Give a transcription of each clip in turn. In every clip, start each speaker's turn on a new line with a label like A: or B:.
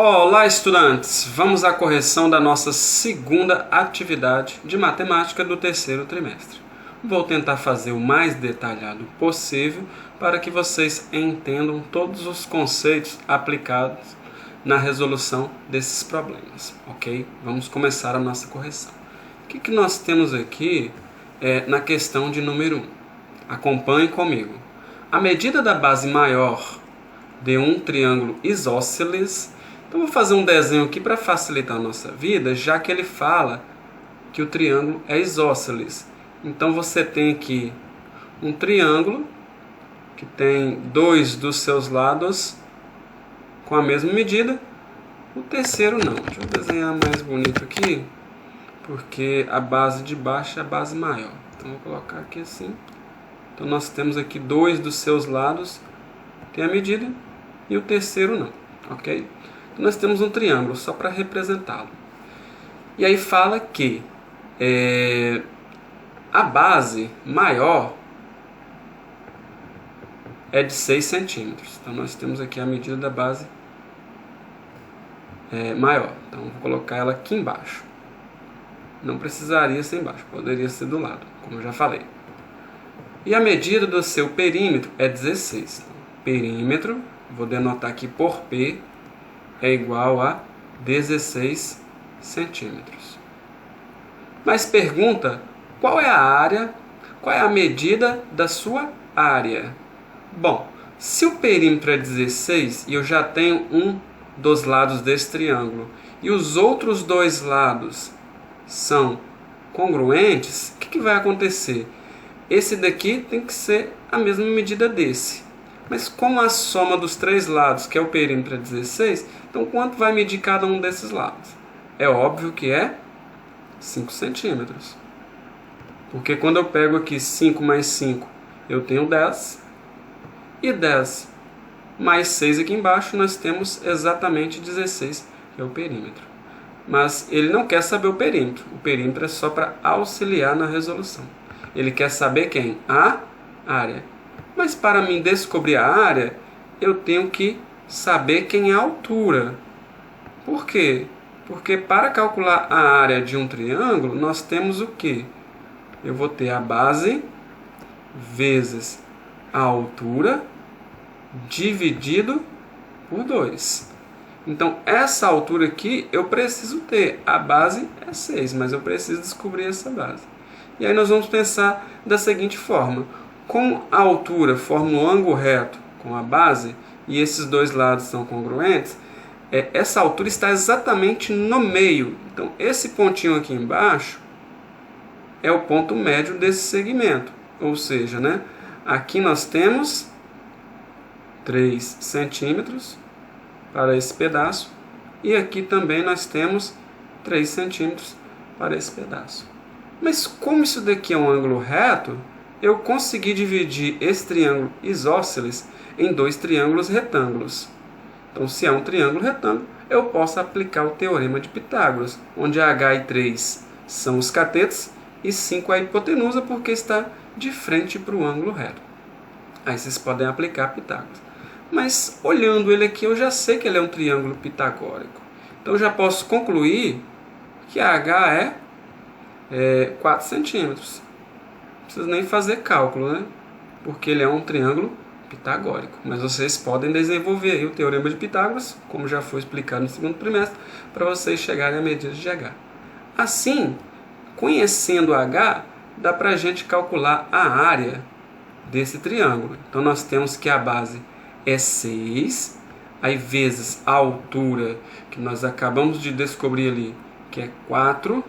A: Olá, estudantes! Vamos à correção da nossa segunda atividade de matemática do terceiro trimestre. Vou tentar fazer o mais detalhado possível para que vocês entendam todos os conceitos aplicados na resolução desses problemas, ok? Vamos começar a nossa correção. O que nós temos aqui na questão de número 1? Acompanhe comigo. A medida da base maior de um triângulo isósceles. Então, vou fazer um desenho aqui para facilitar a nossa vida, já que ele fala que o triângulo é isósceles. Então, você tem aqui um triângulo que tem dois dos seus lados com a mesma medida. O terceiro não. Deixa eu desenhar mais bonito aqui, porque a base de baixo é a base maior. Então, vou colocar aqui assim. Então, nós temos aqui dois dos seus lados tem a medida e o terceiro não, ok? Nós temos um triângulo, só para representá-lo. E aí fala que a base maior é de 6 centímetros. Então, nós temos aqui a medida da base maior. Então, vou colocar ela aqui embaixo. Não precisaria ser embaixo, poderia ser do lado, como eu já falei. E a medida do seu perímetro é 16. Então, perímetro, vou denotar aqui por P, é igual a 16 centímetros. Mas pergunta, qual é a área, qual é a medida da sua área? Bom, se o perímetro é 16 e eu já tenho um dos lados desse triângulo e os outros dois lados são congruentes, o que vai acontecer? Esse daqui tem que ser a mesma medida desse. Mas como a soma dos três lados, que é o perímetro, é 16, então quanto vai medir cada um desses lados? É óbvio que é 5 centímetros. Porque quando eu pego aqui 5 mais 5, eu tenho 10. E 10 mais 6 aqui embaixo, nós temos exatamente 16, que é o perímetro. Mas ele não quer saber o perímetro. O perímetro é só para auxiliar na resolução. Ele quer saber quem? A área. Mas para mim descobrir a área, eu tenho que saber quem é a altura. Por quê? Porque para calcular a área de um triângulo, nós temos o quê? Eu vou ter a base vezes a altura dividido por 2. Então, essa altura aqui eu preciso ter. A base é 6, mas eu preciso descobrir essa base. E aí nós vamos pensar da seguinte forma. Como a altura forma um ângulo reto com a base e esses dois lados são congruentes, essa altura está exatamente no meio. Então, esse pontinho aqui embaixo é o ponto médio desse segmento. Ou seja, aqui nós temos 3 centímetros para esse pedaço e aqui também nós temos 3 centímetros para esse pedaço. Mas como isso daqui é um ângulo reto, eu consegui dividir esse triângulo isósceles em dois triângulos retângulos. Então, se é um triângulo retângulo, eu posso aplicar o teorema de Pitágoras, onde H e 3 são os catetos e 5 é a hipotenusa, porque está de frente para o ângulo reto. Aí vocês podem aplicar Pitágoras. Mas, olhando ele aqui, eu já sei que ele é um triângulo pitagórico. Então, eu já posso concluir que H é 4 centímetros. Não precisa nem fazer cálculo, porque ele é um triângulo pitagórico. Mas vocês podem desenvolver aí o teorema de Pitágoras, como já foi explicado no segundo trimestre, para vocês chegarem à medida de H. Assim, conhecendo H, dá para a gente calcular a área desse triângulo. Então, nós temos que a base é 6, aí vezes a altura, que nós acabamos de descobrir ali, que é 4,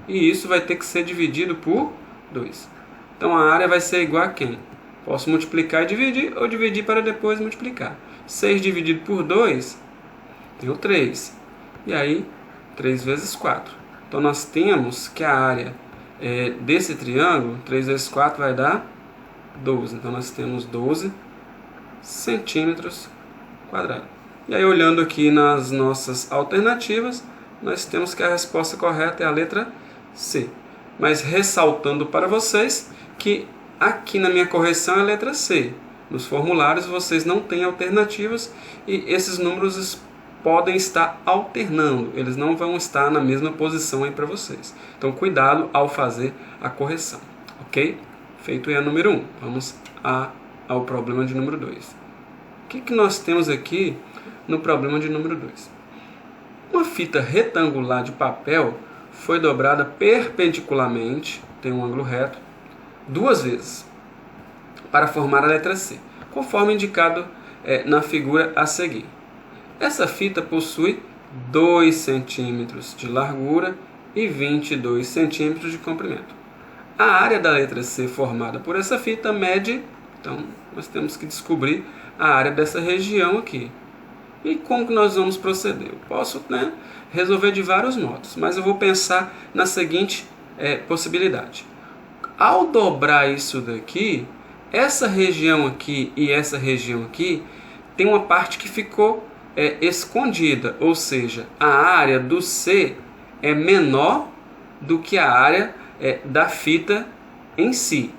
A: e isso vai ter que ser dividido por 2. Então, a área vai ser igual a quem? Posso multiplicar e dividir, ou dividir para depois multiplicar. 6 dividido por 2, tenho 3. E aí, 3 vezes 4. Então, nós temos que a área desse triângulo, 3 vezes 4 vai dar 12. Então, nós temos 12 centímetros quadrados. E aí, olhando aqui nas nossas alternativas, nós temos que a resposta correta é a letra C. Mas ressaltando para vocês que aqui na minha correção é a letra C. Nos formulários vocês não têm alternativas e esses números podem estar alternando, eles não vão estar na mesma posição aí para vocês. Então cuidado ao fazer a correção, ok? Feito aí a número 1, vamos ao problema de número 2. O que nós temos aqui no problema de número 2? Uma fita retangular de papel foi dobrada perpendicularmente, tem um ângulo reto, 2 vezes, para formar a letra C, conforme indicado na figura a seguir. Essa fita possui 2 centímetros de largura e 22 centímetros de comprimento. A área da letra C formada por essa fita mede, então nós temos que descobrir a área dessa região aqui. E como que nós vamos proceder? Eu posso resolver de vários modos, mas eu vou pensar na seguinte possibilidade. Ao dobrar isso daqui, essa região aqui e essa região aqui, tem uma parte que ficou escondida, ou seja, a área do C é menor do que a área da fita em si.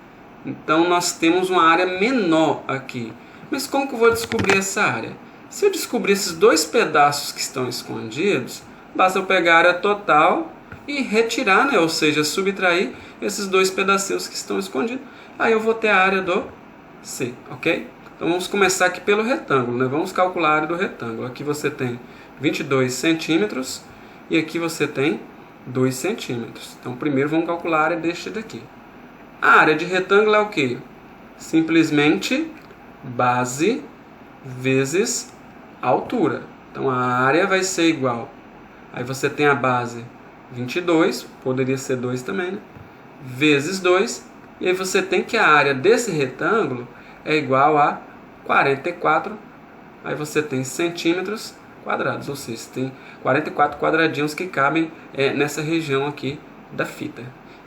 A: Então nós temos uma área menor aqui. Mas como que eu vou descobrir essa área? Se eu descobrir esses 2 pedaços que estão escondidos, basta eu pegar a área total e retirar, ou seja, subtrair esses 2 pedacinhos que estão escondidos. Aí eu vou ter a área do C, ok? Então vamos começar aqui pelo retângulo, Vamos calcular a área do retângulo. Aqui você tem 22 centímetros e aqui você tem 2 centímetros. Então primeiro vamos calcular a área deste daqui. A área de retângulo é o quê? Simplesmente base vezes altura. Então a área vai ser igual. Aí você tem a base 22, poderia ser 2 também, vezes 2. E aí você tem que a área desse retângulo é igual a 44. Aí você tem centímetros quadrados, ou seja, tem 44 quadradinhos que cabem nessa região aqui da fita.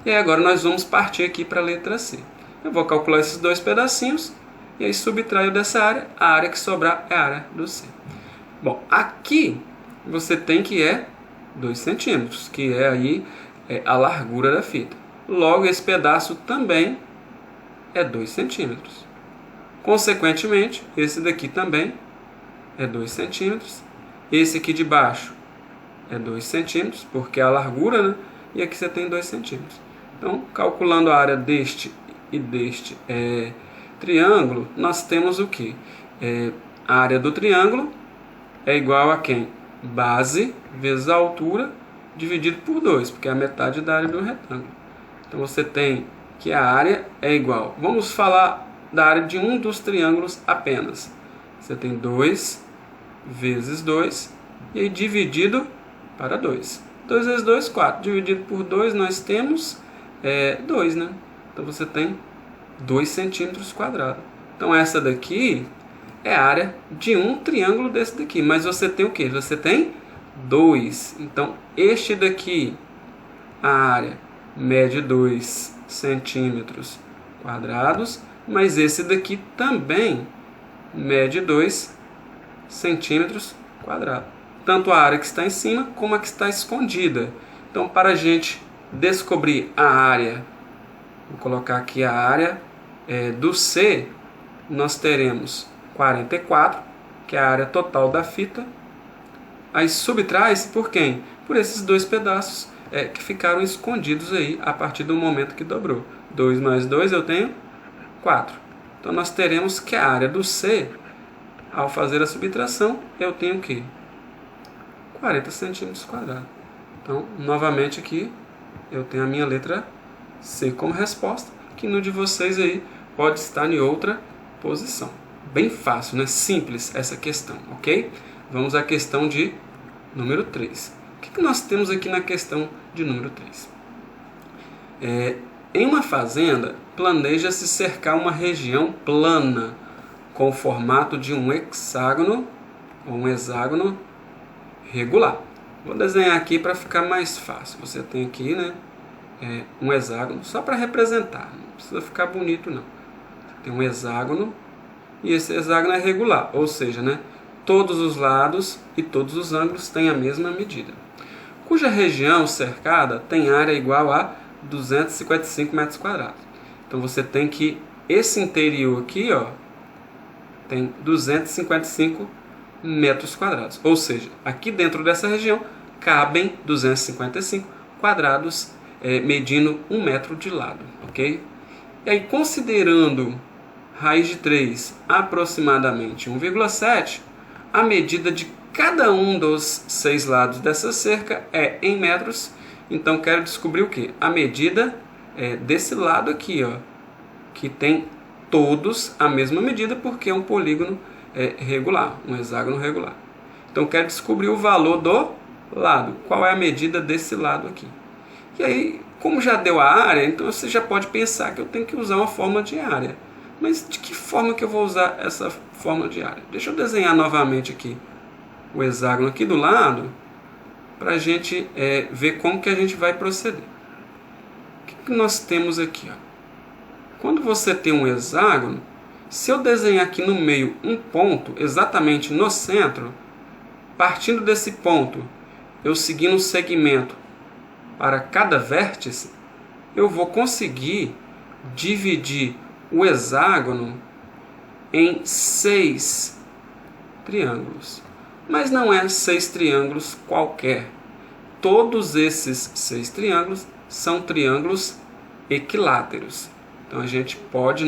A: E aí agora nós vamos partir aqui para a letra C. Eu vou calcular esses 2 pedacinhos e aí subtraio dessa área, a área que sobrar é a área do C. Bom, aqui você tem que 2 centímetros, que é aí a largura da fita. Logo, esse pedaço também é 2 centímetros. Consequentemente, esse daqui também é 2 centímetros. Esse aqui de baixo é 2 centímetros, porque é a largura, E aqui você tem 2 centímetros. Então, calculando a área deste e deste triângulo, nós temos o quê? A área do triângulo é igual a quem? Base vezes a altura dividido por 2, porque é a metade da área do retângulo. Então você tem que a área é igual. Vamos falar da área de um dos triângulos apenas. Você tem 2 vezes 2 e aí dividido para 2. 2 vezes 2, 4. Dividido por 2 nós temos 2, Então você tem 2 centímetros quadrados. Então essa daqui é a área de um triângulo desse daqui. Mas você tem o quê? Você tem 2. Então este daqui, a área mede 2 centímetros quadrados. Mas esse daqui também mede 2 centímetros quadrados. Tanto a área que está em cima como a que está escondida. Então, para a gente descobrir a área, vou colocar aqui a área do C, nós teremos 44, que é a área total da fita. Aí subtrai-se por quem? Por esses 2 pedaços que ficaram escondidos aí a partir do momento que dobrou. 2 mais 2 eu tenho 4. Então nós teremos que a área do C, ao fazer a subtração, eu tenho o quê? 40 centímetros quadrados. Então, novamente aqui, eu tenho a minha letra C como resposta, que no de vocês aí pode estar em outra posição. Bem fácil, Simples essa questão, ok? Vamos à questão de número 3. O que nós temos aqui na questão de número 3? Em uma fazenda, planeja-se cercar uma região plana com o formato de um hexágono ou um hexágono regular. Vou desenhar aqui para ficar mais fácil. Você tem aqui um hexágono, só para representar, não precisa ficar bonito não. Tem um hexágono e esse hexágono é regular, ou seja, todos os lados e todos os ângulos têm a mesma medida, cuja região cercada tem área igual a 255 metros quadrados. Então você tem que esse interior aqui tem 255 metros quadrados. Ou seja, aqui dentro dessa região cabem 255 quadrados, medindo 1 metro de lado, ok? E aí, considerando raiz de 3 aproximadamente 1,7, a medida de cada um dos 6 lados dessa cerca é em metros. Então, quero descobrir o quê? A medida desse lado aqui, ó, que tem todos a mesma medida, porque é um polígono regular, um hexágono regular. Então, quero descobrir o valor do lado. Qual é a medida desse lado aqui? E aí, como já deu a área, então você já pode pensar que eu tenho que usar uma fórmula de área. Mas de que forma que eu vou usar essa fórmula de área? Deixa eu desenhar novamente aqui o hexágono aqui do lado, para a gente ver como que a gente vai proceder. O que nós temos aqui? Ó? Quando você tem um hexágono, se eu desenhar aqui no meio um ponto, exatamente no centro, partindo desse ponto, eu seguindo um segmento para cada vértice, eu vou conseguir dividir o hexágono em 6 triângulos. Mas não é 6 triângulos qualquer. Todos esses 6 triângulos são triângulos equiláteros. Então a gente pode,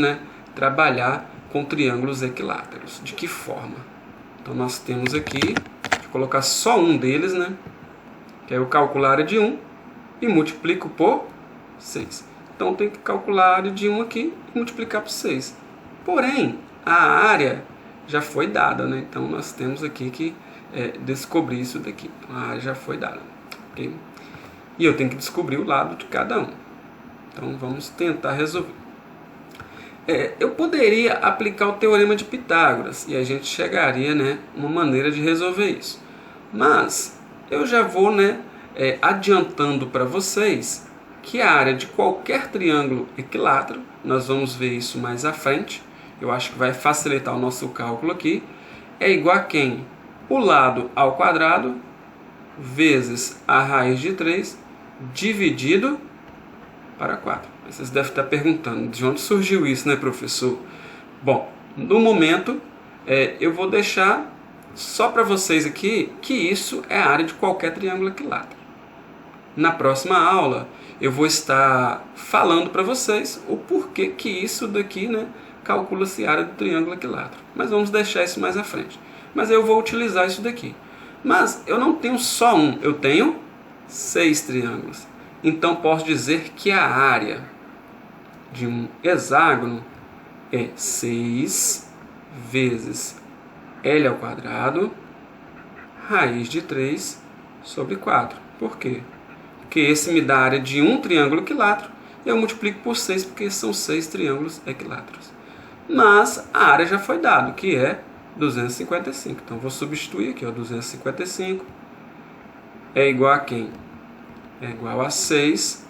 A: trabalhar com triângulos equiláteros. De que forma? Então nós temos aqui, deixa eu colocar só um deles, que é eu calculo a área de 1 e multiplico por 6. Então tem que calcular a área de 1 aqui e multiplicar por 6. Porém, a área já foi dada, então nós temos aqui que descobrir isso daqui. Então, a área já foi dada. Okay? E eu tenho que descobrir o lado de cada um. Então vamos tentar resolver. Eu poderia aplicar o teorema de Pitágoras e a gente chegaria uma maneira de resolver isso. Mas eu já vou adiantando para vocês que a área de qualquer triângulo equilátero, nós vamos ver isso mais à frente, eu acho que vai facilitar o nosso cálculo aqui, é igual a quem? O lado ao quadrado vezes a raiz de 3 dividido para 4. Vocês devem estar perguntando, de onde surgiu isso, professor? Bom, no momento, eu vou deixar só para vocês aqui que isso é a área de qualquer triângulo equilátero. Na próxima aula, eu vou estar falando para vocês o porquê que isso daqui, calcula-se a área do triângulo equilátero. Mas vamos deixar isso mais à frente. Mas eu vou utilizar isso daqui. Mas eu não tenho só um, eu tenho 6 triângulos. Então posso dizer que a área de um hexágono é 6 vezes L ao quadrado, raiz de 3 sobre 4. Por quê? Porque esse me dá a área de um triângulo equilátero e eu multiplico por 6 porque são 6 triângulos equiláteros. Mas a área já foi dada, que é 255. Então vou substituir aqui, 255 é igual a quem? É igual a 6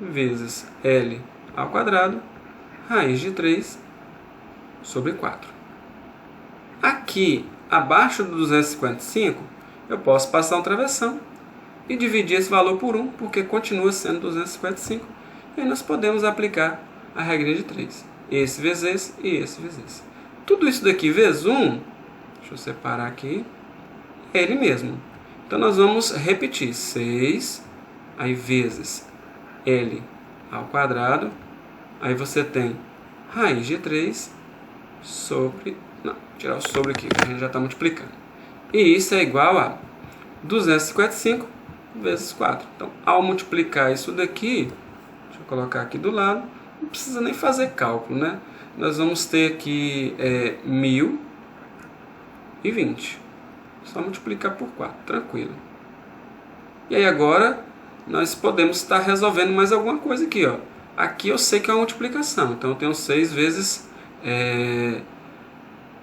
A: vezes L ao quadrado, raiz de 3 sobre 4. Aqui, abaixo do 255, eu posso passar um travessão e dividir esse valor por 1, porque continua sendo 255. E aí nós podemos aplicar a regra de 3. Esse vezes esse e esse vezes esse. Tudo isso daqui vezes 1, deixa eu separar aqui, é ele mesmo. Então nós vamos repetir 6, aí vezes L ao quadrado, aí você tem raiz de 3 sobre... Não, tirar o sobre aqui, que a gente já está multiplicando. E isso é igual a 255 vezes 4. Então, ao multiplicar isso daqui, deixa eu colocar aqui do lado, não precisa nem fazer cálculo, Nós vamos ter aqui 1020. Só multiplicar por 4, tranquilo. E aí agora nós podemos estar resolvendo mais alguma coisa aqui, Aqui eu sei que é uma multiplicação, então eu tenho 6 vezes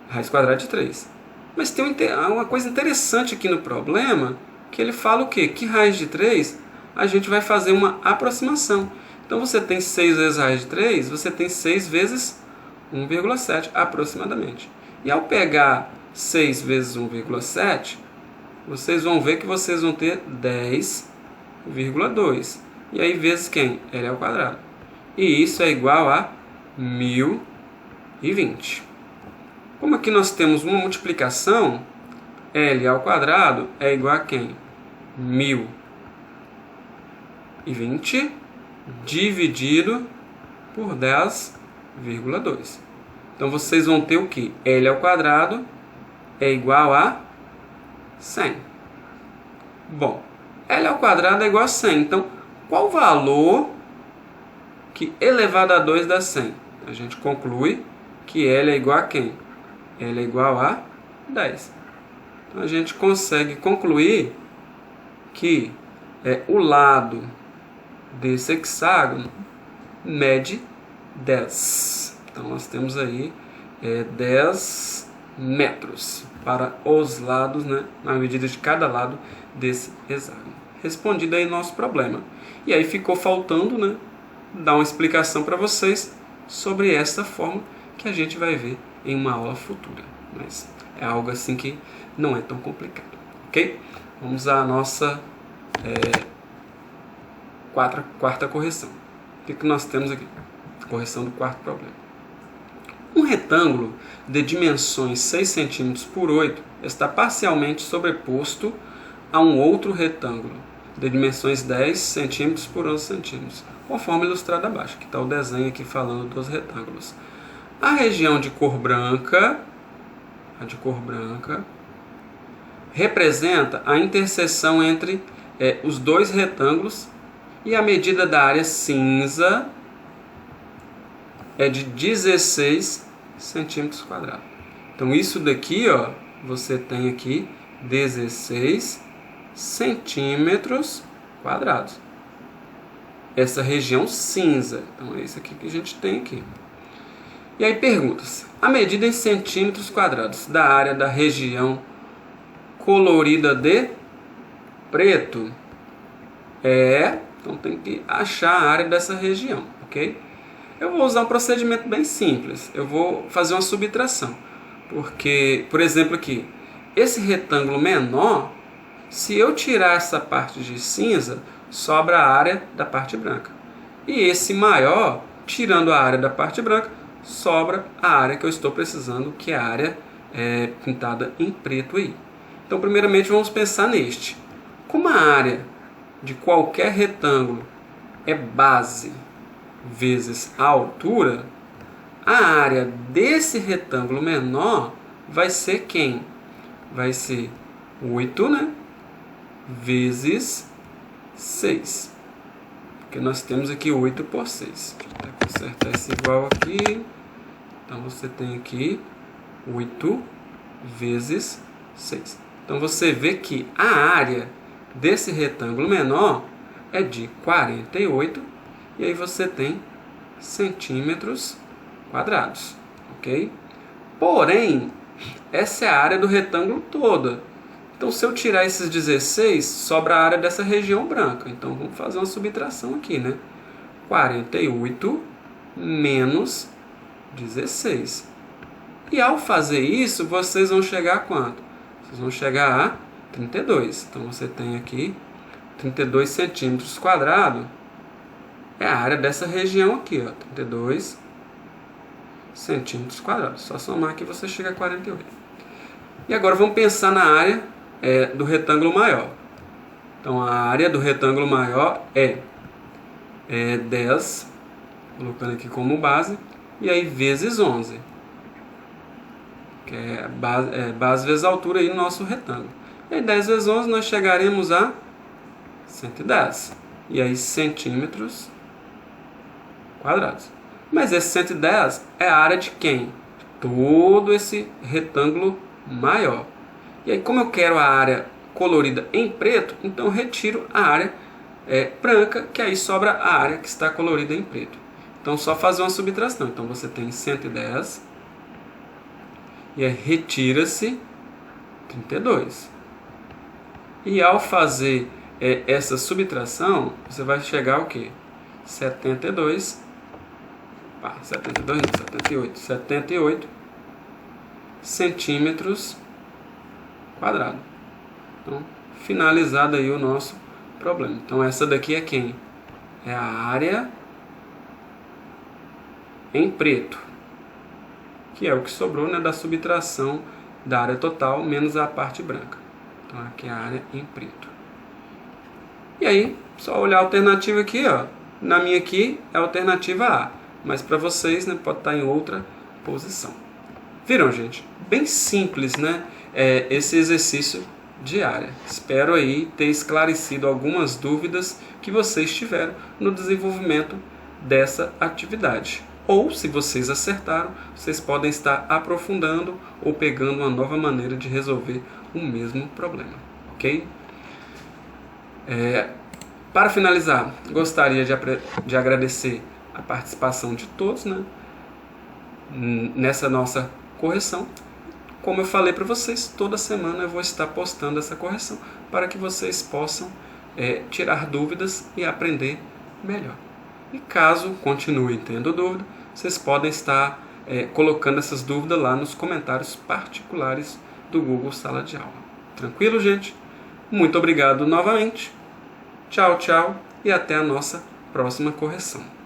A: raiz quadrada de 3. Mas tem uma coisa interessante aqui no problema, que ele fala o quê? Que raiz de 3 a gente vai fazer uma aproximação. Então você tem 6 vezes raiz de 3, você tem 6 vezes 1,7 aproximadamente. E ao pegar 6 vezes 1,7, vocês vão ver que vocês vão ter 10,2. E aí vezes quem? L ao quadrado. E isso é igual a 1020. Como aqui nós temos uma multiplicação, L ao quadrado é igual a quem? 1020 dividido por 10,2. Então vocês vão ter o que? L ao quadrado é igual a 100. Bom, L ao quadrado é igual a 100. Então, qual o valor que elevado a 2 dá 100? A gente conclui que L é igual a quem? L é igual a 10. Então, a gente consegue concluir que o lado desse hexágono mede 10. Então, nós temos aí 10 metros para os lados, né, na medida de cada lado desse hexágono. Respondido aí nosso problema. E aí ficou faltando, né, dar uma explicação para vocês sobre essa forma que a gente vai ver em uma aula futura. Mas é algo assim que não é tão complicado, ok? Vamos à nossa quarta correção. O que nós temos aqui? Correção do quarto problema. Um retângulo de dimensões 6 cm por 8 está parcialmente sobreposto a um outro retângulo de dimensões 10 cm por 11 cm, conforme ilustrado abaixo, que está o desenho aqui falando dos retângulos. A região de cor branca, representa a interseção entre os dois retângulos e a medida da área cinza é de 16 centímetros quadrados. Então isso daqui, ó, você tem aqui 16 centímetros quadrados. Essa região cinza. Então é isso aqui que a gente tem aqui. E aí pergunta-se, a medida em centímetros quadrados da área da região colorida de preto então tem que achar a área dessa região, ok? Eu vou usar um procedimento bem simples. Eu vou fazer uma subtração. Porque, por exemplo aqui, esse retângulo menor, se eu tirar essa parte de cinza, sobra a área da parte branca. E esse maior, tirando a área da parte branca, sobra a área que eu estou precisando, que é a área pintada em preto aí. Então, primeiramente, vamos pensar neste. Como a área de qualquer retângulo é base vezes a altura, a área desse retângulo menor vai ser quem? Vai ser 8, né? Vezes 6. Porque nós temos aqui 8 por 6. Deixa eu consertar esse igual aqui. Então você tem aqui 8 vezes 6. Então você vê que a área desse retângulo menor é de 48. E aí você tem centímetros quadrados, ok? Porém, essa é a área do retângulo toda. Então, se eu tirar esses 16, sobra a área dessa região branca. Então, vamos fazer uma subtração aqui, né? 48 menos 16. E ao fazer isso, vocês vão chegar a quanto? Vocês vão chegar a 32. Então, você tem aqui 32 centímetros quadrados. É a área dessa região aqui, ó, 32 centímetros quadrados. Só somar aqui você chega a 48. E agora vamos pensar na área do retângulo maior. Então a área do retângulo maior é 10, colocando aqui como base, e aí vezes 11, que é base vezes a altura aí no nosso retângulo. E aí 10 vezes 11 nós chegaremos a 110. E aí centímetros quadrados. Mas esse 110 é a área de quem? De todo esse retângulo maior. E aí, como eu quero a área colorida em preto, então eu retiro a área branca, que aí sobra a área que está colorida em preto. Então, só fazer uma subtração. Então, você tem 110 e aí retira-se 32. E ao fazer essa subtração, você vai chegar ao quê? 78 centímetros quadrados. Então, finalizado aí o nosso problema. Então, essa daqui é quem? É a área em preto, que é o que sobrou, né, da subtração da área total menos a parte branca. Então aqui é a área em preto. E aí, só olhar a alternativa aqui, ó. Na minha aqui é a alternativa A, mas para vocês, né, pode estar em outra posição. Viram, gente? Bem simples, né? Esse exercício de área. Espero aí ter esclarecido algumas dúvidas que vocês tiveram no desenvolvimento dessa atividade. Ou, se vocês acertaram, vocês podem estar aprofundando ou pegando uma nova maneira de resolver o mesmo problema, ok? Para finalizar, gostaria de agradecer a participação de todos, né, nessa nossa correção. Como eu falei para vocês, toda semana eu vou estar postando essa correção para que vocês possam tirar dúvidas e aprender melhor. E caso continuem tendo dúvida, vocês podem estar colocando essas dúvidas lá nos comentários particulares do Google Sala de Aula. Tranquilo, gente? Muito obrigado novamente. Tchau, tchau e até a nossa próxima correção.